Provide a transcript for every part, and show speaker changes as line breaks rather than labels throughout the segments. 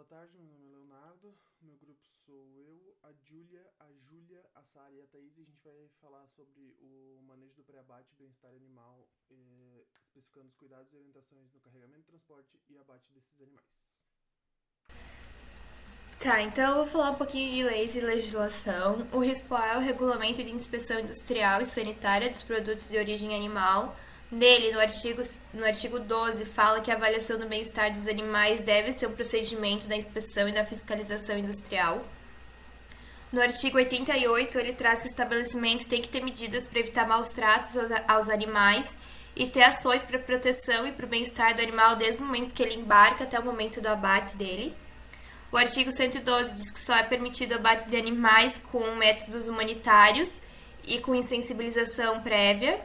tarde, meu nome é Leonardo, meu grupo sou eu, a Júlia, a Sara e a Thaís, e a gente vai falar sobre o manejo do pré-abate e bem-estar animal, especificando os cuidados e orientações no carregamento, transporte e abate desses animais.
Tá, então eu vou falar um pouquinho de leis e legislação. O RISPOA é o Regulamento de Inspeção Industrial e Sanitária dos Produtos de Origem Animal. Nele, no artigo 12, fala que a avaliação do bem-estar dos animais deve ser um procedimento da inspeção e da fiscalização industrial. No artigo 88, ele traz que o estabelecimento tem que ter medidas para evitar maus tratos aos animais e ter ações para proteção e para o bem-estar do animal desde o momento que ele embarca até o momento do abate dele. O artigo 112 diz que só é permitido o abate de animais com métodos humanitários e com insensibilização prévia.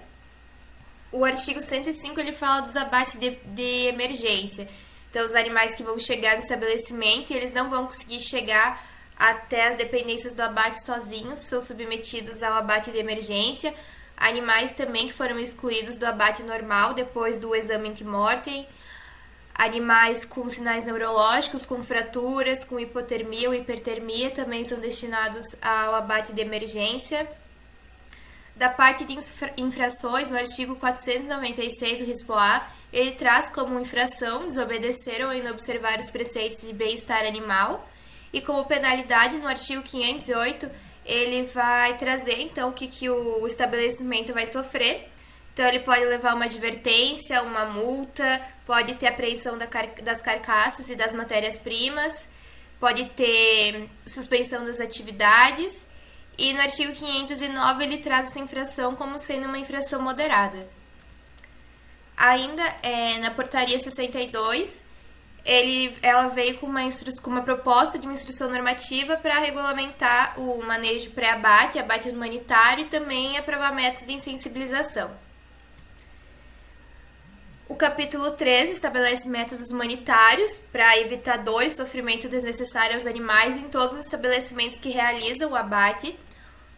O artigo 105 ele fala dos abates de emergência. Então, os animais que vão chegar no estabelecimento, eles não vão conseguir chegar até as dependências do abate sozinhos, são submetidos ao abate de emergência. Animais também que foram excluídos do abate normal depois do exame antemortem. Animais com sinais neurológicos, com fraturas, com hipotermia ou hipertermia também são destinados ao abate de emergência. Da parte de infrações, o artigo 496 do RISPOA, ele traz como infração desobedecer ou inobservar os preceitos de bem-estar animal. E como penalidade, no artigo 508, ele vai trazer então o que o estabelecimento vai sofrer. Então, ele pode levar uma advertência, uma multa, pode ter apreensão das carcaças e das matérias-primas, pode ter suspensão das atividades. E no artigo 509 ele traz essa infração como sendo uma infração moderada. Ainda na portaria 62, ela veio com uma proposta de uma instrução normativa para regulamentar o manejo pré-abate, abate humanitário e também aprovar métodos de insensibilização. O capítulo 13 estabelece métodos humanitários para evitar dor e sofrimento desnecessário aos animais em todos os estabelecimentos que realizam o abate.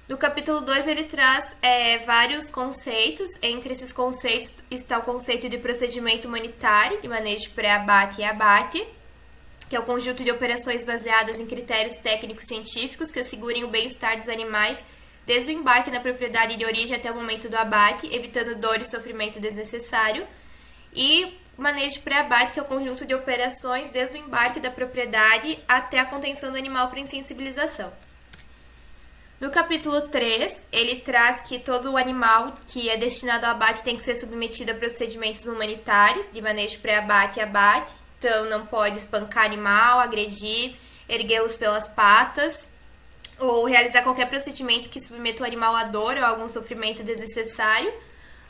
No capítulo 2 ele traz vários conceitos. Entre esses conceitos está o conceito de procedimento humanitário, de manejo pré-abate e abate, que é o conjunto de operações baseadas em critérios técnicos científicos que assegurem o bem-estar dos animais desde o embarque na propriedade de origem até o momento do abate, evitando dor e sofrimento desnecessário. E manejo pré-abate, que é o conjunto de operações desde o embarque da propriedade até a contenção do animal para insensibilização. No capítulo 3, ele traz que todo animal que é destinado ao abate tem que ser submetido a procedimentos humanitários de manejo pré-abate e abate. Então, não pode espancar animal, agredir, erguê-los pelas patas ou realizar qualquer procedimento que submeta o animal a dor ou a algum sofrimento desnecessário.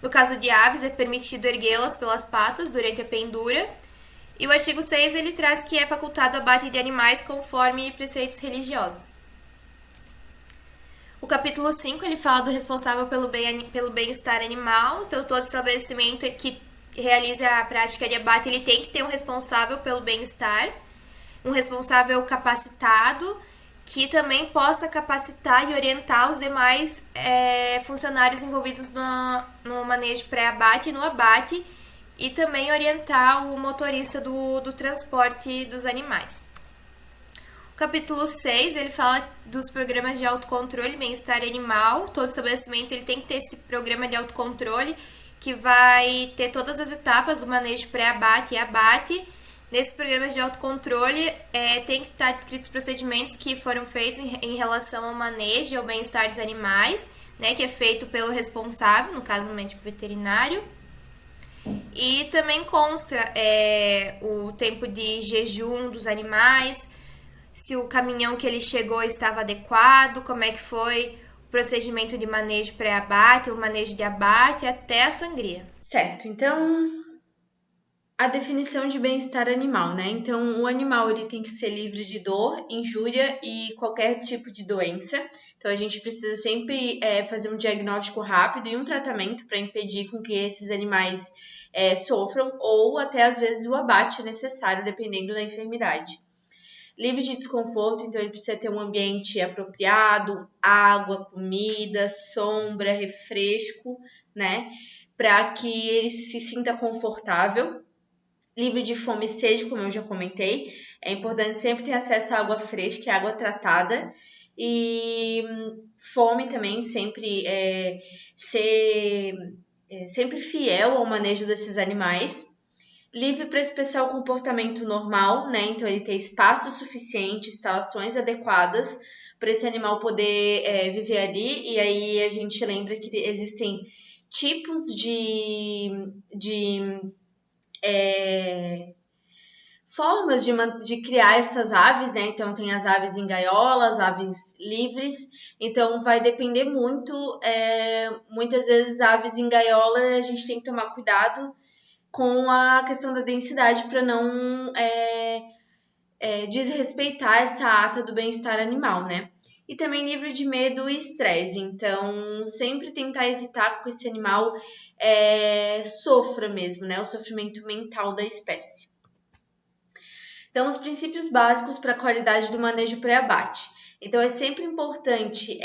No caso de aves, é permitido erguê-las pelas patas durante a pendura. E o artigo 6 ele traz que é facultado o abate de animais conforme preceitos religiosos. O capítulo 5 ele fala do responsável pelo bem-estar animal. Então, todo estabelecimento que realiza a prática de abate ele tem que ter um responsável pelo bem-estar, um responsável capacitado, que também possa capacitar e orientar os demais funcionários envolvidos no manejo pré-abate e no abate, e também orientar o motorista do transporte dos animais. O capítulo 6, ele fala dos programas de autocontrole e bem-estar animal. Todo estabelecimento ele tem que ter esse programa de autocontrole, que vai ter todas as etapas do manejo pré-abate e abate. Nesses programas de autocontrole, tem que estar descritos os procedimentos que foram feitos em relação ao manejo e ao bem-estar dos animais, né, que é feito pelo responsável, no caso, o médico veterinário. E também consta o tempo de jejum dos animais, se o caminhão que ele chegou estava adequado, como é que foi o procedimento de manejo pré-abate, o manejo de abate, até a sangria.
Certo, então a definição de bem-estar animal, né? Então, o animal ele tem que ser livre de dor, injúria e qualquer tipo de doença. Então, a gente precisa sempre fazer um diagnóstico rápido e um tratamento para impedir com que esses animais sofram, ou até às vezes o abate é necessário, dependendo da enfermidade. Livre de desconforto, então ele precisa ter um ambiente apropriado, água, comida, sombra, refresco, né? Para que ele se sinta confortável. livre de fome e sede, como eu já comentei. É importante sempre ter acesso à água fresca, água tratada. E fome também, sempre ser sempre fiel ao manejo desses animais. Livre para expressar o comportamento normal, né? Então ele tem espaço suficiente, instalações adequadas para esse animal poder viver ali. E aí a gente lembra que existem tipos de formas de criar essas aves, né? Então tem as aves em gaiola, as aves livres. Então vai depender muito. Muitas vezes aves em gaiola a gente tem que tomar cuidado com a questão da densidade para não desrespeitar essa ata do bem-estar animal, né? E também livre de medo e estresse. Então, sempre tentar evitar que esse animal sofra mesmo, né? O sofrimento mental da espécie. Então, os princípios básicos para a qualidade do manejo pré-abate. Então, é sempre importante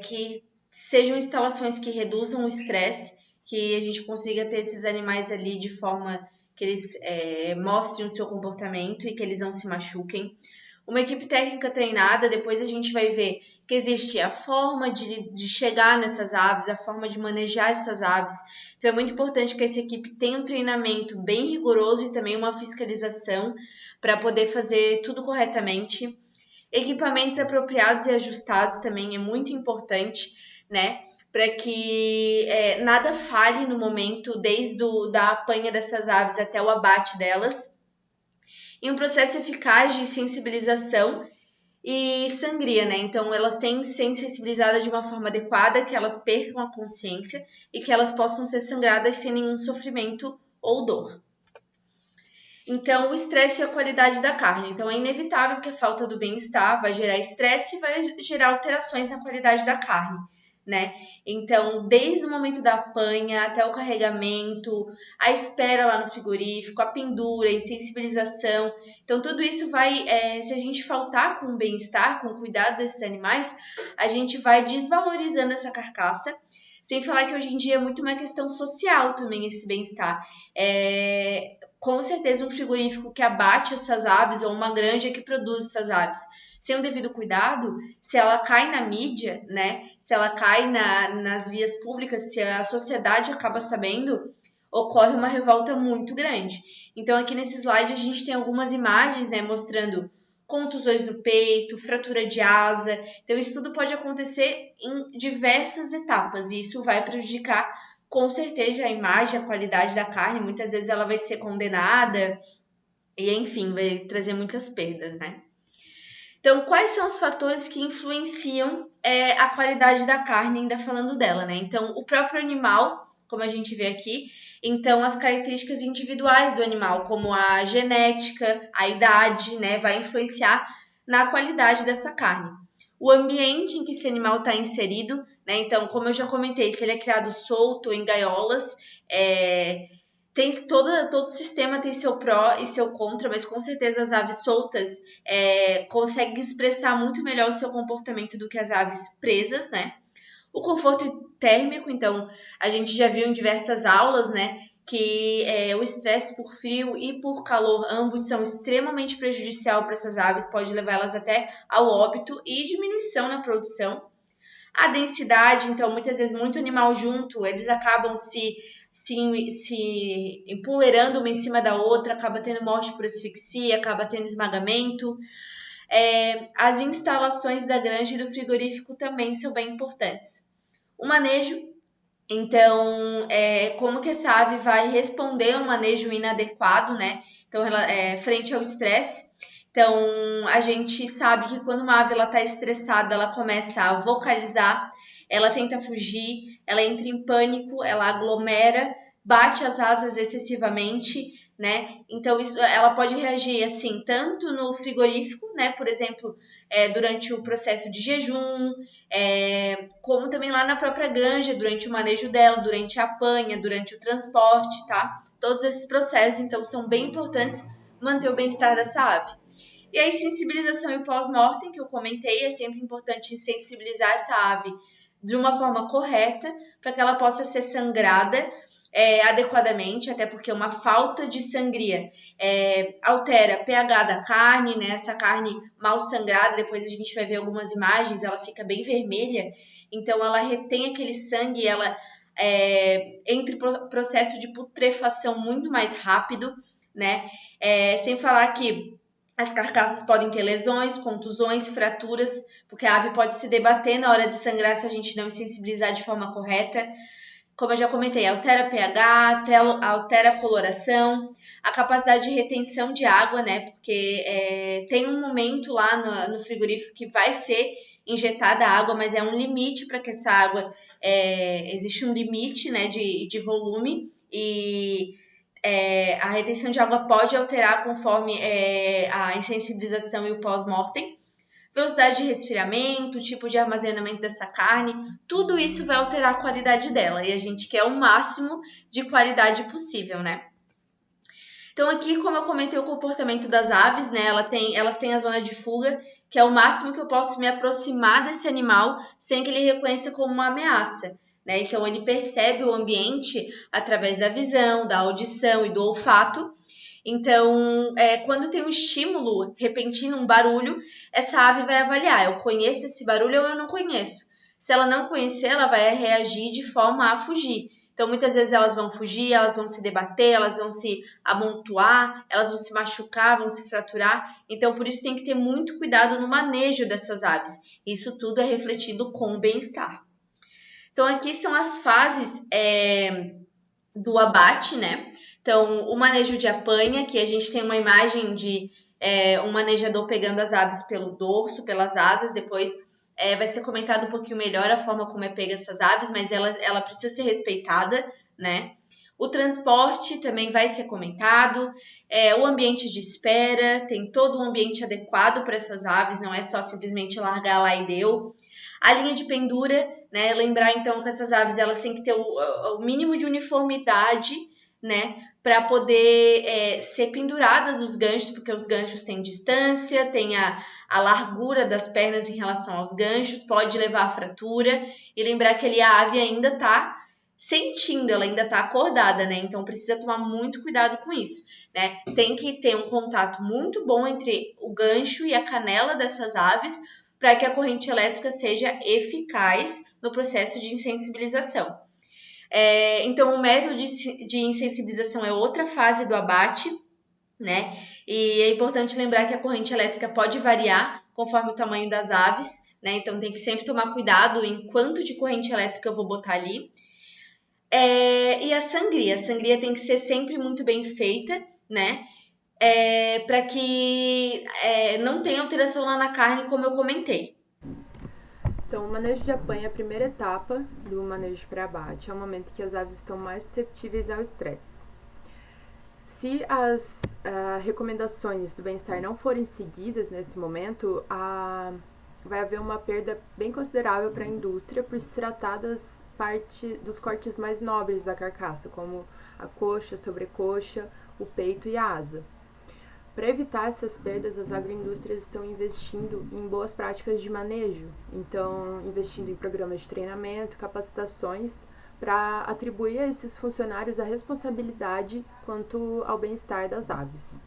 que sejam instalações que reduzam o estresse, que a gente consiga ter esses animais ali de forma que eles mostrem o seu comportamento e que eles não se machuquem. Uma equipe técnica treinada, depois a gente vai ver que existe a forma de chegar nessas aves, a forma de manejar essas aves. Então é muito importante que essa equipe tenha um treinamento bem rigoroso e também uma fiscalização para poder fazer tudo corretamente. Equipamentos apropriados e ajustados também é muito importante, né? Para que nada falhe no momento, desde da apanha dessas aves até o abate delas. E um processo eficaz de sensibilização e sangria, né? Então, elas têm que ser sensibilizadas de uma forma adequada, que elas percam a consciência e que elas possam ser sangradas sem nenhum sofrimento ou dor. Então, o estresse e a qualidade da carne. Então, é inevitável que a falta do bem-estar vai gerar estresse e vai gerar alterações na qualidade da carne, né? Então, desde o momento da apanha até o carregamento, a espera lá no frigorífico, a pendura, a insensibilização. Então, tudo isso vai, se a gente faltar com o bem-estar, com o cuidado desses animais, a gente vai desvalorizando essa carcaça. Sem falar que hoje em dia é muito uma questão social também esse bem-estar. Com certeza um frigorífico que abate essas aves ou uma granja que produz essas aves sem o devido cuidado, se ela cai na mídia, né? Se ela cai nas vias públicas, se a sociedade acaba sabendo, ocorre uma revolta muito grande. Então aqui nesse slide a gente tem algumas imagens, né, mostrando contusões no peito, fratura de asa. Então isso tudo pode acontecer em diversas etapas e isso vai prejudicar com certeza a imagem, a qualidade da carne. Muitas vezes ela vai ser condenada e, enfim, vai trazer muitas perdas, né? Então, quais são os fatores que influenciam a qualidade da carne, ainda falando dela, né? Então, o próprio animal, como a gente vê aqui, então as características individuais do animal, como a genética, a idade, né, vai influenciar na qualidade dessa carne. O ambiente em que esse animal está inserido, né? Então, como eu já comentei, se ele é criado solto ou em gaiolas, tem todo o sistema tem seu pró e seu contra, mas com certeza as aves soltas conseguem expressar muito melhor o seu comportamento do que as aves presas, né? O conforto térmico, então, a gente já viu em diversas aulas, né, que o estresse por frio e por calor, ambos são extremamente prejudicial para essas aves, pode levá-las até ao óbito e diminuição na produção. A densidade, então, muitas vezes muito animal junto, eles acabam se empoleirando uma em cima da outra, acaba tendo morte por asfixia, acaba tendo esmagamento. As instalações da granja e do frigorífico também são bem importantes. O manejo, então, como que essa ave vai responder a um manejo inadequado, né? Então, frente ao estresse. Então, a gente sabe que quando uma ave está estressada, ela começa a vocalizar, ela tenta fugir, ela entra em pânico, ela aglomera, bate as asas excessivamente, né? Então, ela pode reagir assim, tanto no frigorífico, né? Por exemplo, durante o processo de jejum, como também lá na própria granja, durante o manejo dela, durante a apanha, durante o transporte, tá? Todos esses processos, então, são bem importantes manter o bem-estar dessa ave. E a sensibilização e o pós-mortem, que eu comentei, é sempre importante sensibilizar essa ave de uma forma correta, para que ela possa ser sangrada adequadamente, até porque uma falta de sangria altera pH da carne, né? Essa carne mal sangrada, depois a gente vai ver algumas imagens, ela fica bem vermelha, então ela retém aquele sangue, ela entra em processo de putrefação muito mais rápido, né? Sem falar que as carcaças podem ter lesões, contusões, fraturas, porque a ave pode se debater na hora de sangrar se a gente não insensibilizar de forma correta. Como eu já comentei, altera pH, altera a coloração, a capacidade de retenção de água, né? Porque tem um momento lá no frigorífico que vai ser injetada água, mas é um limite para que essa água... existe um limite, né, de volume e a retenção de água pode alterar conforme a insensibilização e o pós-mortem. Velocidade de resfriamento, tipo de armazenamento dessa carne, tudo isso vai alterar a qualidade dela. E a gente quer o máximo de qualidade possível, né? Então aqui, como eu comentei o comportamento das aves, né? Elas têm a zona de fuga, que é o máximo que eu posso me aproximar desse animal sem que ele reconheça como uma ameaça, né? Então ele percebe o ambiente através da visão, da audição e do olfato. Então, quando tem um estímulo repentino, um barulho, essa ave vai avaliar, eu conheço esse barulho ou eu não conheço. Se ela não conhecer, ela vai reagir de forma a fugir. Então, muitas vezes elas vão fugir, elas vão se debater, elas vão se amontoar, elas vão se machucar, vão se fraturar. Então, por isso tem que ter muito cuidado no manejo dessas aves. Isso tudo é refletido com o bem-estar. Então, aqui são as fases do abate, né? Então, o manejo de apanha, que a gente tem uma imagem de um manejador pegando as aves pelo dorso, pelas asas, depois vai ser comentado um pouquinho melhor a forma como pega essas aves, mas ela precisa ser respeitada, né? O transporte também vai ser comentado, o ambiente de espera, tem todo um ambiente adequado para essas aves, não é só simplesmente largar lá e deu. A linha de pendura, né? Lembrar então que essas aves elas têm que ter o mínimo de uniformidade, né, para poder ser penduradas os ganchos, porque os ganchos têm distância, tem a largura das pernas em relação aos ganchos, pode levar a fratura, e lembrar que a ave ainda está sentindo, ela ainda está acordada, né, então precisa tomar muito cuidado com isso, né, tem que ter um contato muito bom entre o gancho e a canela dessas aves, para que a corrente elétrica seja eficaz no processo de insensibilização. Então, o método de insensibilização é outra fase do abate, né? E é importante lembrar que a corrente elétrica pode variar conforme o tamanho das aves, né? Então, tem que sempre tomar cuidado em quanto de corrente elétrica eu vou botar ali. E a sangria tem que ser sempre muito bem feita, né? Para que não tenha alteração lá na carne, como eu comentei.
Então, o manejo de apanha é a primeira etapa do manejo de pré-abate. É o momento que as aves estão mais susceptíveis ao estresse. Se as recomendações do bem-estar não forem seguidas nesse momento, vai haver uma perda bem considerável para a indústria por se tratar dos cortes mais nobres da carcaça, como a coxa, sobrecoxa, o peito e a asa. Para evitar essas perdas, as agroindústrias estão investindo em boas práticas de manejo, então investindo em programas de treinamento, capacitações, para atribuir a esses funcionários a responsabilidade quanto ao bem-estar das aves.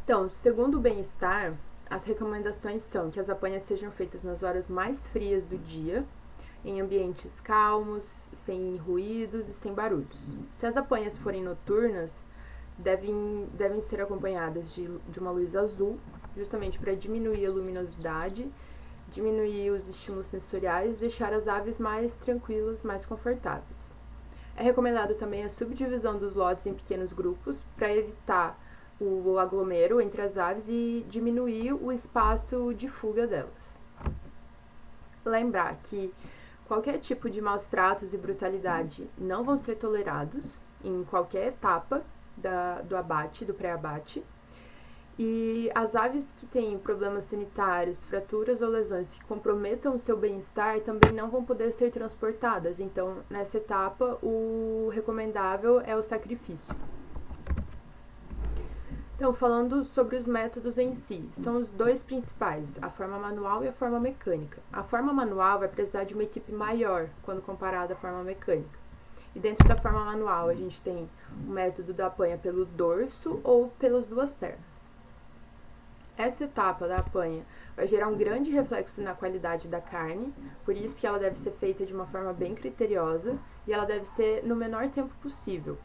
Então, segundo o bem-estar, as recomendações são que as apanhas sejam feitas nas horas mais frias do dia, em ambientes calmos, sem ruídos e sem barulhos. Se as apanhas forem noturnas, devem ser acompanhadas de uma luz azul, justamente para diminuir a luminosidade, diminuir os estímulos sensoriais e deixar as aves mais tranquilas, mais confortáveis. É recomendado também a subdivisão dos lotes em pequenos grupos para evitar o aglomero entre as aves e diminuir o espaço de fuga delas. Lembrar que qualquer tipo de maus tratos e brutalidade não vão ser tolerados em qualquer etapa do abate, do pré-abate, e as aves que têm problemas sanitários, fraturas ou lesões que comprometam o seu bem-estar também não vão poder ser transportadas. Então, nessa etapa, o recomendável é o sacrifício. Então, falando sobre os métodos em si, são os dois principais, a forma manual e a forma mecânica. A forma manual vai precisar de uma equipe maior quando comparada à forma mecânica.
E dentro da forma manual, a gente tem o método da apanha pelo dorso ou pelas duas pernas. Essa etapa da apanha vai gerar um grande reflexo na qualidade da carne, por isso que ela deve ser feita de uma forma bem criteriosa e ela deve ser no menor tempo possível.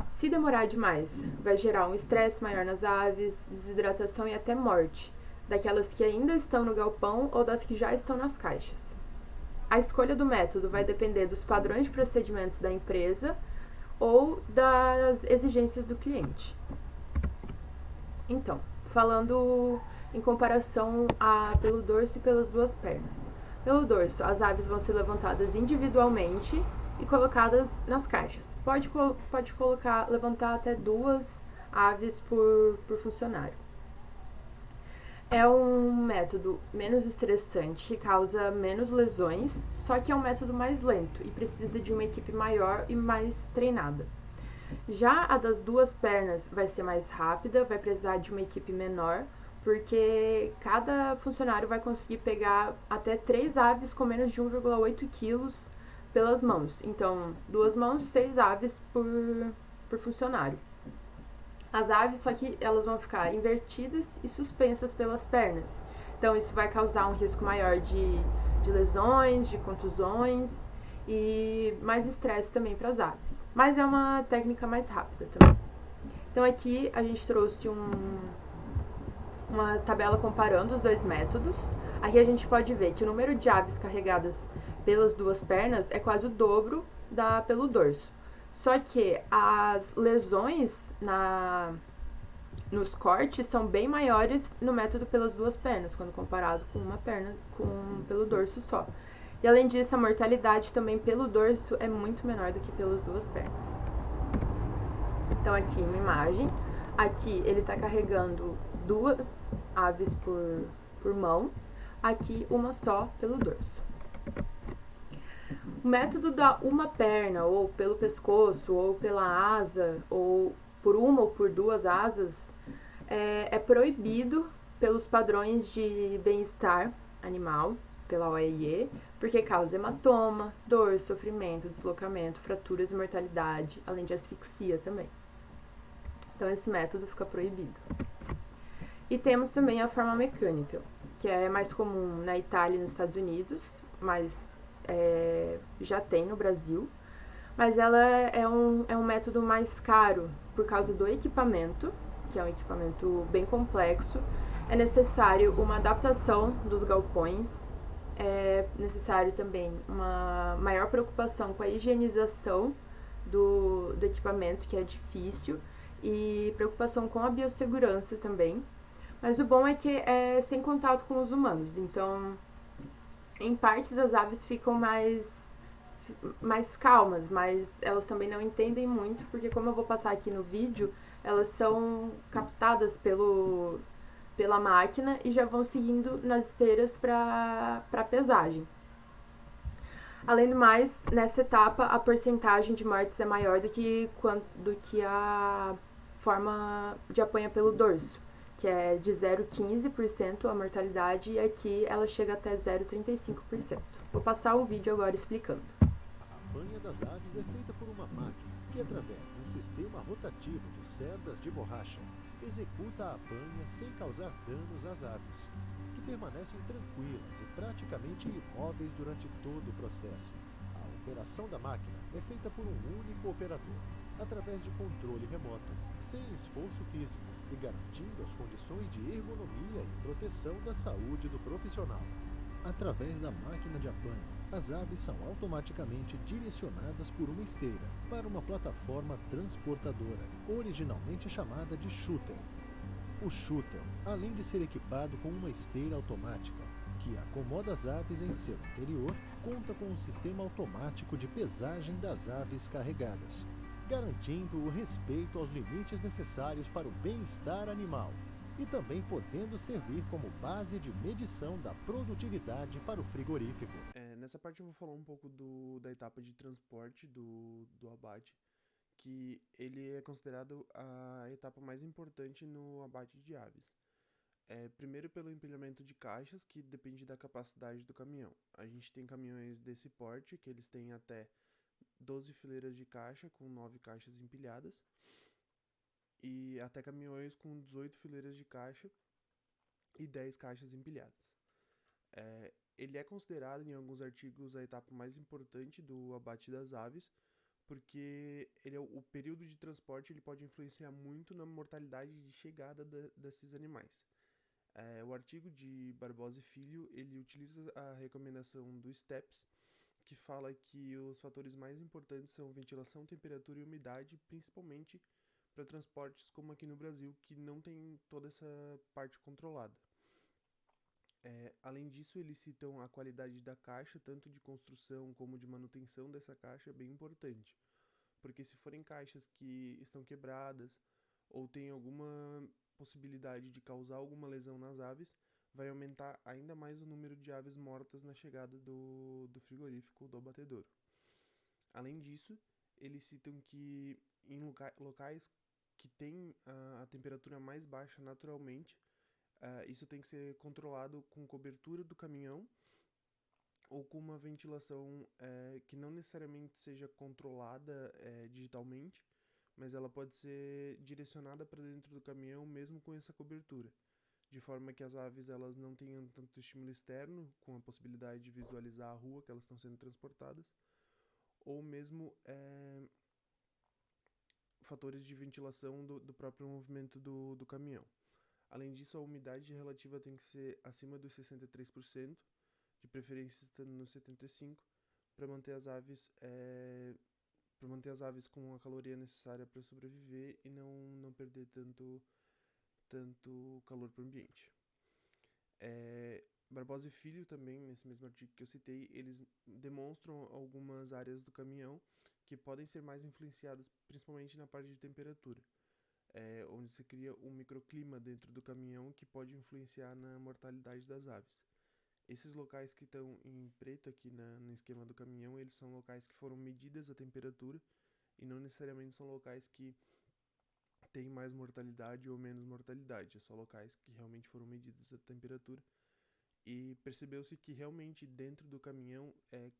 Se demorar demais, vai gerar um estresse maior nas aves, desidratação e até morte, daquelas que ainda estão no galpão ou das que já estão nas caixas. A escolha do método vai depender dos padrões de procedimentos da empresa ou das exigências do cliente. Então, falando em comparação pelo dorso e pelas duas pernas. Pelo dorso, as aves vão ser levantadas individualmente e colocadas nas caixas. Pode levantar até 2 aves por funcionário. É um método menos estressante, que causa menos lesões, só que é um método mais lento e precisa de uma equipe maior e mais treinada. Já a das duas pernas vai ser mais rápida, vai precisar de uma equipe menor, porque cada funcionário vai conseguir pegar até 3 aves com menos de 1,8 quilos pelas mãos. Então, 2 mãos, 6 aves por funcionário. As aves, só que elas vão ficar invertidas e suspensas pelas pernas. Então, isso vai causar um risco maior de lesões, de contusões e mais estresse também para as aves. Mas é uma técnica mais rápida também. Então, aqui a gente trouxe uma tabela comparando os dois métodos. Aqui a gente pode ver que o número de aves carregadas pelas duas pernas é quase o dobro pelo dorso. Só que as lesões nos cortes são bem maiores no método pelas duas pernas, quando comparado com uma perna pelo dorso só. E além disso, a mortalidade também pelo dorso é muito menor do que pelas duas pernas. Então aqui uma imagem, aqui ele está carregando 2 aves por mão, aqui uma só pelo dorso. O método da uma perna, ou pelo pescoço, ou pela asa, ou por uma ou por 2 asas, é proibido pelos padrões de bem-estar animal, pela OIE, porque causa hematoma, dor, sofrimento, deslocamento, fraturas e mortalidade, além de asfixia também. Então esse método fica proibido. E temos também a forma mecânica, que é mais comum na Itália e nos Estados Unidos, mas já tem no Brasil, mas ela é um método mais caro por causa do equipamento, que é um equipamento bem complexo. É necessário uma adaptação dos galpões, é necessário também uma maior preocupação com a higienização do equipamento, que é difícil, e preocupação com a biossegurança também. Mas o bom é que é sem contato com os humanos, então em partes as aves ficam mais calmas, mas elas também não entendem muito, porque como eu vou passar aqui no vídeo, elas são captadas pela máquina e já vão seguindo nas esteiras para pesagem. Além do mais, nessa etapa, a porcentagem de mortes é maior do que a forma de apanha pelo dorso, que é de 0,15% a mortalidade, e aqui ela chega até 0,35%. Vou passar um vídeo agora explicando.
A apanha das aves é feita por uma máquina que, através de um sistema rotativo de cerdas de borracha, executa a apanha sem causar danos às aves, que permanecem tranquilas e praticamente imóveis durante todo o processo. A operação da máquina é feita por um único operador, através de controle remoto, sem esforço físico e garantindo as condições de ergonomia e proteção da saúde do profissional. Através da máquina de apanho, as aves são automaticamente direcionadas por uma esteira para uma plataforma transportadora, originalmente chamada de shuttle. O shuttle, além de ser equipado com uma esteira automática, que acomoda as aves em seu interior, conta com um sistema automático de pesagem das aves carregadas, garantindo o respeito aos limites necessários para o bem-estar animal e também podendo servir como base de medição da produtividade para o frigorífico.
Nessa parte eu vou falar um pouco da etapa de transporte do abate, que ele é considerado a etapa mais importante no abate de aves. Primeiro pelo empilhamento de caixas, que depende da capacidade do caminhão. A gente tem caminhões desse porte, que eles têm até 12 fileiras de caixa com 9 caixas empilhadas e até caminhões com 18 fileiras de caixa e 10 caixas empilhadas. Ele é considerado em alguns artigos a etapa mais importante do abate das aves, porque o período de transporte ele pode influenciar muito na mortalidade de chegada desses animais. O artigo de Barbosa e Filho ele utiliza a recomendação do STEPS, que fala que os fatores mais importantes são ventilação, temperatura e umidade, principalmente para transportes como aqui no Brasil, que não tem toda essa parte controlada. Além disso, eles citam a qualidade da caixa, tanto de construção como de manutenção dessa caixa, é bem importante. Porque se forem caixas que estão quebradas ou tem alguma possibilidade de causar alguma lesão nas aves, vai aumentar ainda mais o número de aves mortas na chegada do frigorífico ou do abatedouro. Além disso, eles citam que em locais que tem a temperatura mais baixa naturalmente, isso tem que ser controlado com cobertura do caminhão ou com uma ventilação que não necessariamente seja controlada digitalmente, mas ela pode ser direcionada para dentro do caminhão mesmo com essa cobertura, de forma que as aves elas não tenham tanto estímulo externo, com a possibilidade de visualizar a rua que elas estão sendo transportadas, ou mesmo fatores de ventilação do próprio movimento do caminhão. Além disso, a umidade relativa tem que ser acima dos 63%, de preferência estando nos 75%, para manter as aves com a caloria necessária para sobreviver e não perder tanto calor para o ambiente. Barbosa e Filho também, nesse mesmo artigo que eu citei, eles demonstram algumas áreas do caminhão que podem ser mais influenciadas principalmente na parte de temperatura. Onde se cria um microclima dentro do caminhão que pode influenciar na mortalidade das aves. Esses locais que estão em preto aqui no esquema do caminhão, eles são locais que foram medidas a temperatura e não necessariamente são locais que têm mais mortalidade ou menos mortalidade, é só locais que realmente foram medidas a temperatura. E percebeu-se que realmente dentro do caminhão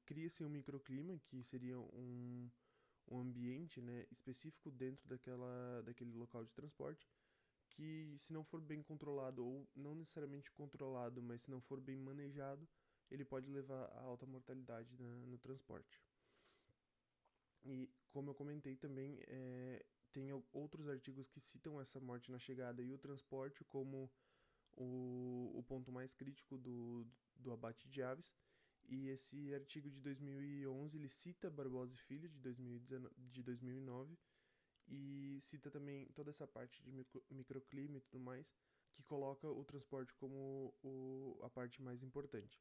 cria-se um microclima, que seria um ambiente, né, específico dentro daquele local de transporte, que se não for bem controlado, ou não necessariamente controlado, mas se não for bem manejado, ele pode levar a alta mortalidade no transporte. E como eu comentei também, tem outros artigos que citam essa morte na chegada e o transporte como o ponto mais crítico do abate de aves. E esse artigo de 2011, ele cita Barbosa e Filho, de 2009, e cita também toda essa parte de microclima e tudo mais, que coloca o transporte como a parte mais importante.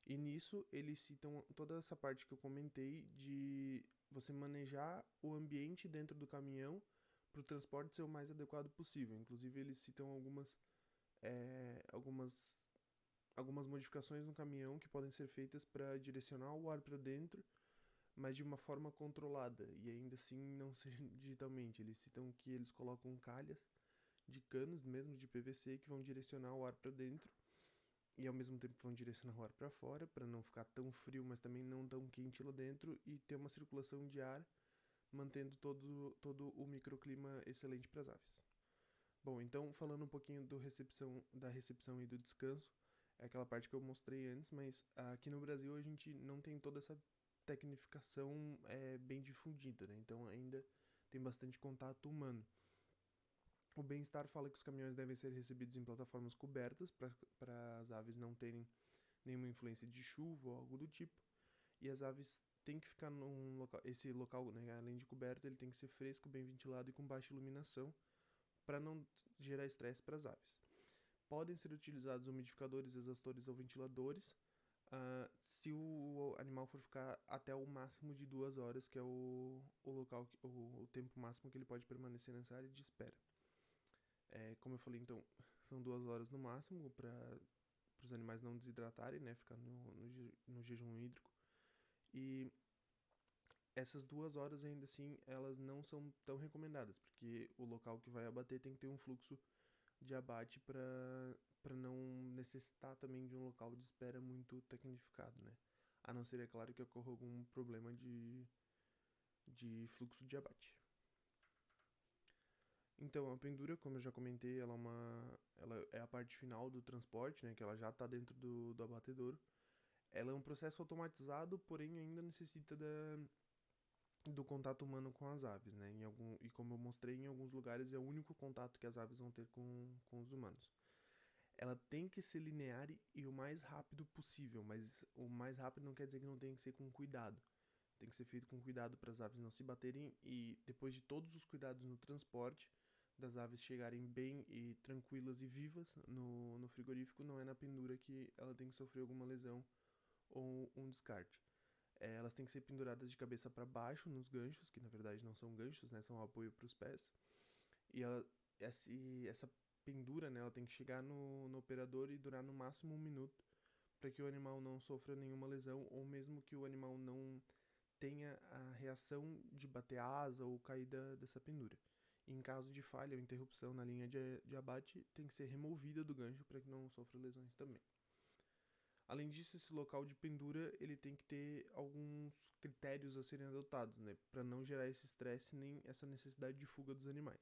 E nisso, eles citam toda essa parte que eu comentei de você manejar o ambiente dentro do caminhão para o transporte ser o mais adequado possível. Inclusive, eles citam algumas modificações no caminhão que podem ser feitas para direcionar o ar para dentro, mas de uma forma controlada e ainda assim não ser digitalmente. Eles citam que eles colocam calhas de canos mesmo de PVC que vão direcionar o ar para dentro e ao mesmo tempo vão direcionar o ar para fora, para não ficar tão frio, mas também não tão quente lá dentro, e ter uma circulação de ar, mantendo todo o microclima excelente para as aves. Bom, então falando um pouquinho da recepção e do descanso, é aquela parte que eu mostrei antes, mas aqui no Brasil a gente não tem toda essa tecnificação bem difundida, né? Então ainda tem bastante contato humano. O Bem-Estar fala que os caminhões devem ser recebidos em plataformas cobertas para as aves não terem nenhuma influência de chuva ou algo do tipo, e as aves têm que ficar num local, esse local, né, além de coberto, ele tem que ser fresco, bem ventilado e com baixa iluminação, para não gerar estresse para as aves. Podem ser utilizados umidificadores, exaustores ou ventiladores, se o animal for ficar até o máximo de 2 horas, que é o tempo máximo que ele pode permanecer nessa área de espera. Como eu falei, então, são 2 horas no máximo para os animais não desidratarem, né, ficar no jejum hídrico. E essas 2 horas, ainda assim, elas não são tão recomendadas, porque o local que vai abater tem que ter um fluxo de abate para não necessitar também de um local de espera muito tecnificado, né? A não ser, é claro, que ocorra algum problema de fluxo de abate. Então, a pendura, como eu já comentei, ela é a parte final do transporte, né, que ela já está dentro do abatedouro. Ela é um processo automatizado, porém ainda necessita do contato humano com as aves, né? E como eu mostrei, em alguns lugares é o único contato que as aves vão ter com os humanos. Ela tem que ser linear e o mais rápido possível, mas o mais rápido não quer dizer que não tem que ser com cuidado. Tem que ser feito com cuidado para as aves não se baterem e depois de todos os cuidados no transporte, das aves chegarem bem e tranquilas e vivas no frigorífico, não é na pendura que ela tem que sofrer alguma lesão ou um descarte. Elas têm que ser penduradas de cabeça para baixo nos ganchos, que na verdade não são ganchos, né, são um apoio para os pés. E essa pendura, né, ela tem que chegar no operador e durar no máximo 1 minuto, para que o animal não sofra nenhuma lesão, ou mesmo que o animal não tenha a reação de bater a asa ou cair dessa pendura. E em caso de falha ou interrupção na linha de abate, tem que ser removida do gancho para que não sofra lesões também. Além disso, esse local de pendura ele tem que ter alguns critérios a serem adotados, né, para não gerar esse estresse nem essa necessidade de fuga dos animais,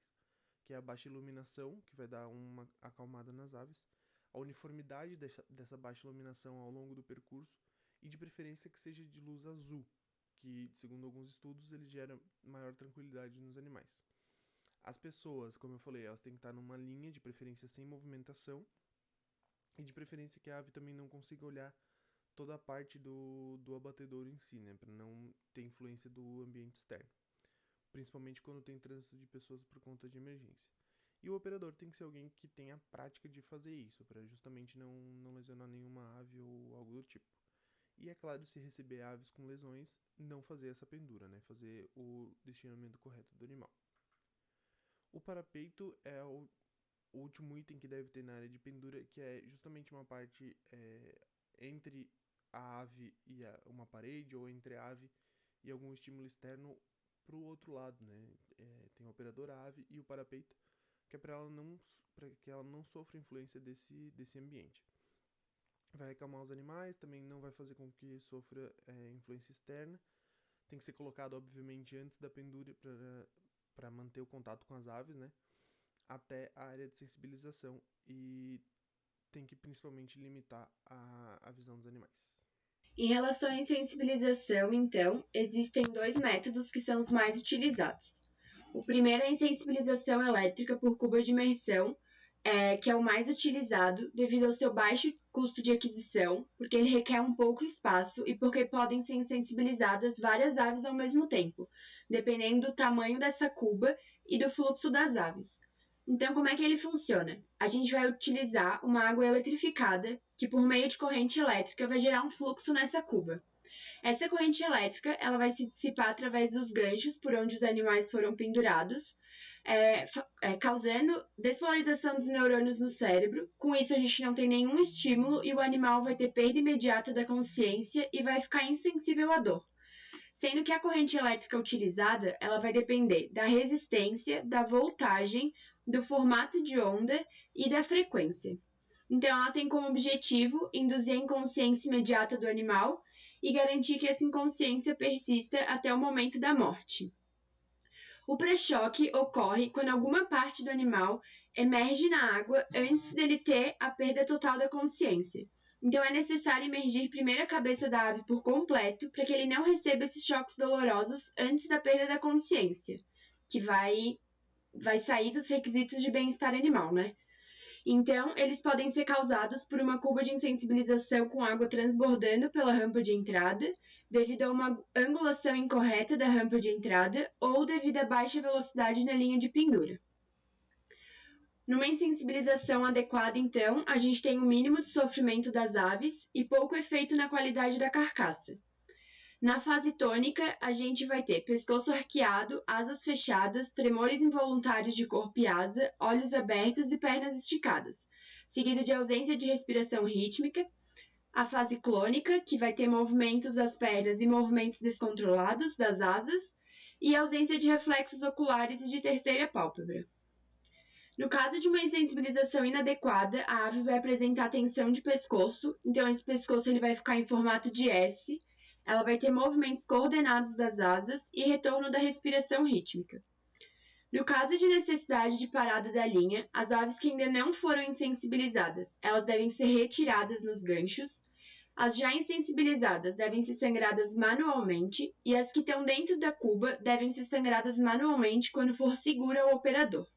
que é a baixa iluminação, que vai dar uma acalmada nas aves, a uniformidade dessa baixa iluminação ao longo do percurso e de preferência que seja de luz azul, que, segundo alguns estudos, ele gera maior tranquilidade nos animais. As pessoas, como eu falei, elas têm que estar numa linha, de preferência sem movimentação, e de preferência que a ave também não consiga olhar toda a parte do abatedouro em si, né, para não ter influência do ambiente externo, principalmente quando tem trânsito de pessoas por conta de emergência. E o operador tem que ser alguém que tenha a prática de fazer isso, para justamente não lesionar nenhuma ave ou algo do tipo. E é claro, se receber aves com lesões, não fazer essa pendura, né, fazer o destinamento correto do animal. O parapeito é o último item que deve ter na área de pendura, que é justamente uma parte entre a ave e uma parede, ou entre a ave e algum estímulo externo para o outro lado, né? Tem o operador, a ave e o parapeito, que é para que ela não sofra influência desse ambiente. Vai acalmar os animais, também não vai fazer com que sofra influência externa. Tem que ser colocado, obviamente, antes da pendura para manter o contato com as aves, né? Até a área de sensibilização, e tem que principalmente limitar a visão dos animais.
Em relação à insensibilização, então, existem 2 métodos que são os mais utilizados. O primeiro é a insensibilização elétrica por cuba de imersão, que é o mais utilizado devido ao seu baixo custo de aquisição, porque ele requer um pouco espaço e porque podem ser insensibilizadas várias aves ao mesmo tempo, dependendo do tamanho dessa cuba e do fluxo das aves. Então, como é que ele funciona? A gente vai utilizar uma água eletrificada, que por meio de corrente elétrica vai gerar um fluxo nessa cuba. Essa corrente elétrica ela vai se dissipar através dos ganchos por onde os animais foram pendurados, causando despolarização dos neurônios no cérebro. Com isso, a gente não tem nenhum estímulo e o animal vai ter perda imediata da consciência e vai ficar insensível à dor. Sendo que a corrente elétrica utilizada ela vai depender da resistência, da voltagem, do formato de onda e da frequência. Então, ela tem como objetivo induzir a inconsciência imediata do animal e garantir que essa inconsciência persista até o momento da morte. O pré-choque ocorre quando alguma parte do animal emerge na água antes dele ter a perda total da consciência. Então, é necessário imergir primeiro a cabeça da ave por completo para que ele não receba esses choques dolorosos antes da perda da consciência, que vai sair dos requisitos de bem-estar animal, né? Então, eles podem ser causados por uma cuba de insensibilização com água transbordando pela rampa de entrada, devido a uma angulação incorreta da rampa de entrada ou devido a baixa velocidade na linha de pendura. Numa insensibilização adequada, então, a gente tem o mínimo de sofrimento das aves e pouco efeito na qualidade da carcaça. Na fase tônica, a gente vai ter pescoço arqueado, asas fechadas, tremores involuntários de corpo e asa, olhos abertos e pernas esticadas, seguido de ausência de respiração rítmica. A fase clônica, que vai ter movimentos das pernas e movimentos descontrolados das asas, e ausência de reflexos oculares e de terceira pálpebra. No caso de uma insensibilização inadequada, a ave vai apresentar tensão de pescoço, então esse pescoço ele vai ficar em formato de S,
ela vai ter movimentos coordenados das asas e retorno da respiração rítmica. No caso de necessidade de parada da linha, as aves que ainda não foram insensibilizadas, elas devem ser retiradas nos ganchos. As já insensibilizadas devem ser sangradas manualmente e as que estão dentro da cuba devem ser sangradas manualmente quando for seguro ao operador.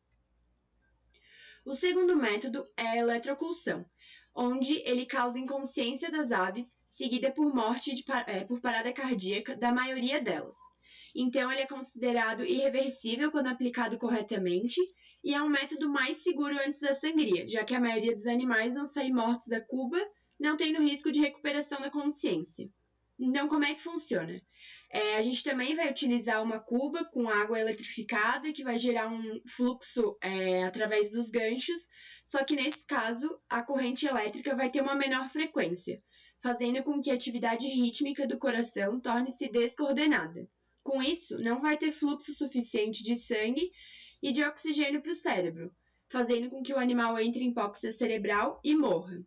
O segundo método é a eletroculção, onde ele causa inconsciência das aves, seguida por morte por parada cardíaca da maioria delas. Então, ele é considerado irreversível quando aplicado corretamente e é um método mais seguro antes da sangria, já que a maioria dos animais vão sair mortos da cuba, não tendo risco de recuperação da consciência. Então, como é que funciona? A gente também vai utilizar uma cuba com água eletrificada, que vai gerar um fluxo através dos ganchos, só que nesse caso, a corrente elétrica vai ter uma menor frequência, fazendo com que a atividade rítmica do coração torne-se descoordenada. Com isso, não vai ter fluxo suficiente de sangue e de oxigênio para o cérebro, fazendo com que o animal entre em hipóxia cerebral e morra.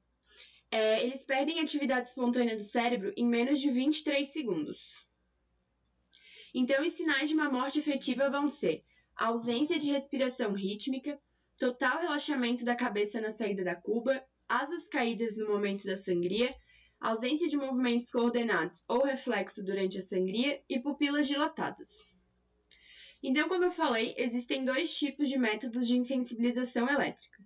Eles perdem a atividade espontânea do cérebro em menos de 23 segundos. Então, os sinais de uma morte efetiva vão ser a ausência de respiração rítmica, total relaxamento da cabeça na saída da cuba, asas caídas no momento da sangria, ausência de movimentos coordenados ou reflexo durante a sangria e pupilas dilatadas. Então, como eu falei, existem dois tipos de métodos de insensibilização elétrica.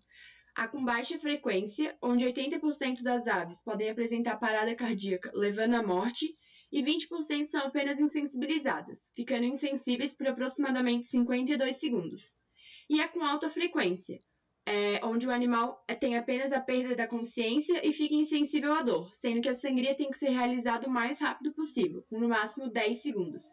A com baixa frequência, onde 80% das aves podem apresentar parada cardíaca, levando à morte, e 20% são apenas insensibilizadas, ficando insensíveis por aproximadamente 52 segundos. E a com alta frequência, onde o animal tem apenas a perda da consciência e fica insensível à dor, sendo que a sangria tem que ser realizada o mais rápido possível, com no máximo 10 segundos.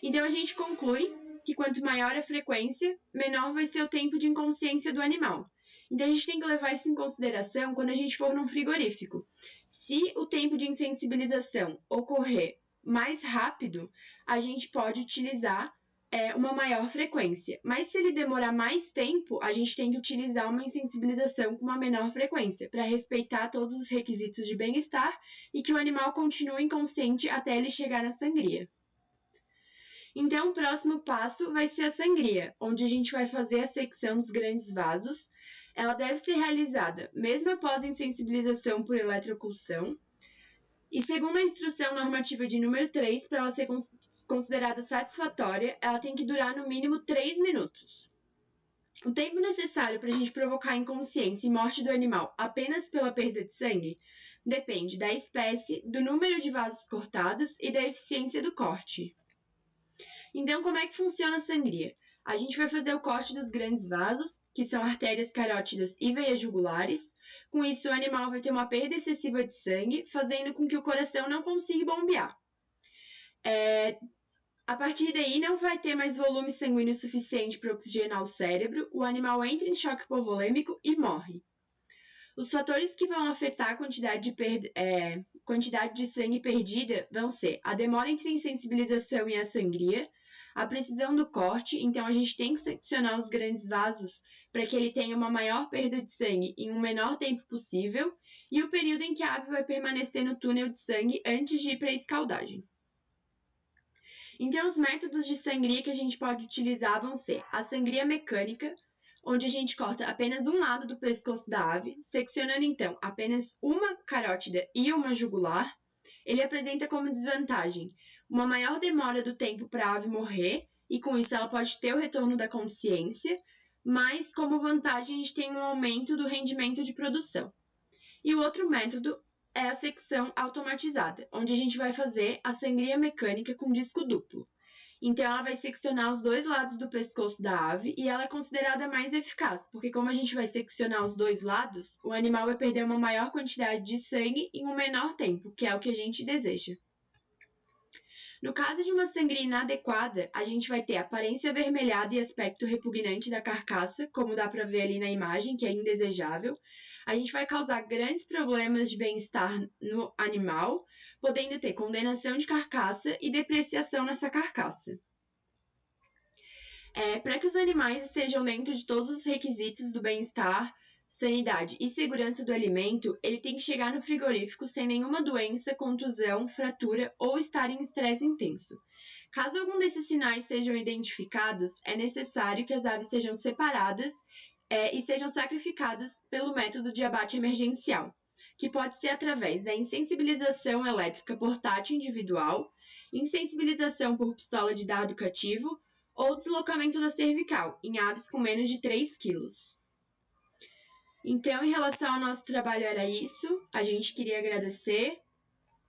Então, a gente conclui que quanto maior a frequência, menor vai ser o tempo de inconsciência do animal. Então, a gente tem que levar isso em consideração quando a gente for num frigorífico. Se o tempo de insensibilização ocorrer mais rápido, a gente pode utilizar uma maior frequência. Mas se ele demorar mais tempo, a gente tem que utilizar uma insensibilização com uma menor frequência, para respeitar todos os requisitos de bem-estar e que o animal continue inconsciente até ele chegar na sangria. Então, o próximo passo vai ser a sangria, onde a gente vai fazer a secção dos grandes vasos. Ela deve ser realizada mesmo após a insensibilização por eletroculção. E segundo a instrução normativa de número 3, para ela ser considerada satisfatória, ela tem que durar no mínimo 3 minutos. O tempo necessário para a gente provocar inconsciência e morte do animal apenas pela perda de sangue depende da espécie, do número de vasos cortados e da eficiência do corte. Então, como é que funciona a sangria? A gente vai fazer o corte dos grandes vasos, que são artérias carótidas e veias jugulares. Com isso, o animal vai ter uma perda excessiva de sangue, fazendo com que o coração não consiga bombear. A partir daí, não vai ter mais volume sanguíneo suficiente para oxigenar o cérebro, o animal entra em choque hipovolêmico e morre. Os fatores que vão afetar a quantidade de sangue perdida vão ser a demora entre a insensibilização e a sangria, a precisão do corte, então a gente tem que seccionar os grandes vasos para que ele tenha uma maior perda de sangue em um menor tempo possível, e o período em que a ave vai permanecer no túnel de sangue antes de ir para a escaldagem. Então, os métodos de sangria que a gente pode utilizar vão ser a sangria mecânica, onde a gente corta apenas um lado do pescoço da ave, seccionando então apenas uma carótida e uma jugular. Ele apresenta como desvantagem uma maior demora do tempo para a ave morrer, e com isso ela pode ter o retorno da consciência, mas como vantagem a gente tem um aumento do rendimento de produção. E o outro método é a secção automatizada, onde a gente vai fazer a sangria mecânica com disco duplo. Então, ela vai seccionar os dois lados do pescoço da ave e ela é considerada mais eficaz, porque como a gente vai seccionar os dois lados, o animal vai perder uma maior quantidade de sangue em um menor tempo, que é o que a gente deseja. No caso de uma sangria inadequada, a gente vai ter aparência avermelhada e aspecto repugnante da carcaça, como dá para ver ali na imagem, que é indesejável. A gente vai causar grandes problemas de bem-estar no animal, podendo ter condenação de carcaça e depreciação nessa carcaça. Para que os animais estejam dentro de todos os requisitos do bem-estar, sanidade e segurança do alimento, ele tem que chegar no frigorífico sem nenhuma doença, contusão, fratura ou estar em estresse intenso. Caso algum desses sinais sejam identificados, é necessário que as aves sejam separadas e sejam sacrificadas pelo método de abate emergencial, que pode ser através da insensibilização elétrica portátil individual, insensibilização por pistola de dardo cativo ou deslocamento da cervical em aves com menos de 3 quilos. Então, em relação ao nosso trabalho era isso. A gente queria agradecer.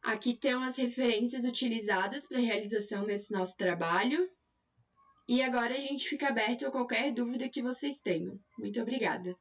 Aqui estão as referências utilizadas para a realização desse nosso trabalho. E agora a gente fica aberto a qualquer dúvida que vocês tenham. Muito obrigada.